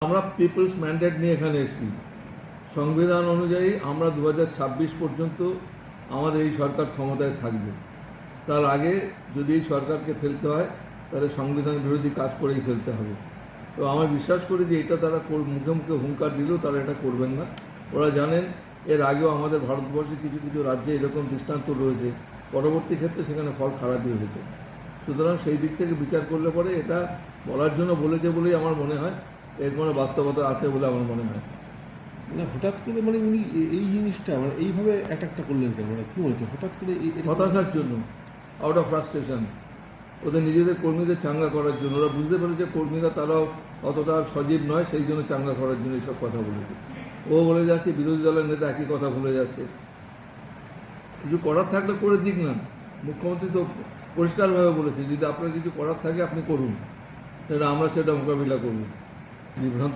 আমরা people's mandate নিয়ে এখানে এসেছি। সংবিধান অনুযায়ী আমরা 2026 পর্যন্ত আমাদের এই সরকার ক্ষমতায় থাকবে। তার আগে যদি এই সরকারকে ফেলতে হয় তাহলে সংবিধান বিরোধী কাজ করেই ফেলতে হবে। তো আমি বিশ্বাস করি যে এটা তারা মুখে মুখে হুঙ্কার দিলেও তারা এটা করবেন না। ওরা জানেন এর আগেও আমাদের ভারতবর্ষে কিছু কিছু রাজ্যে এরকম দৃষ্টান্ত রয়েছে, পরবর্তী ক্ষেত্রে সেখানে ফল খারাপই হয়েছে। সুতরাং সেই দিক থেকে বিচার করলে পরে এটা বলার জন্য বলেছে বলেই আমার মনে হয় এর কোনো বাস্তবতা আছে বলে আমার মনে হয়। মানে হঠাৎ করে মানে উনি এই জিনিসটা মানে এইভাবে অ্যাটাকটা করলেন কেন? মানে কী বলছে হঠাৎ করে হতাশার জন্য, আউট অফ ফ্রাস্ট্রেশন, ওদের নিজেদের কর্মীদের চাঙ্গা করার জন্য। ওরা বুঝতে পেরেছে কর্মীরা তারাও অতটা সজীব নয়, সেই জন্য চাঙ্গা করার জন্য এইসব কথা বলেছে। ও বলে যাচ্ছে বিরোধী দলের নেতা একই কথা বলে যাচ্ছে। কিছু করার থাকলে করে দিক না। মুখ্যমন্ত্রী তো পরিষ্কারভাবে বলেছে যদি আপনার কিছু করার থাকে আপনি করুন, সেটা আমরা সেটা মোকাবিলা করব। বিভ্রান্ত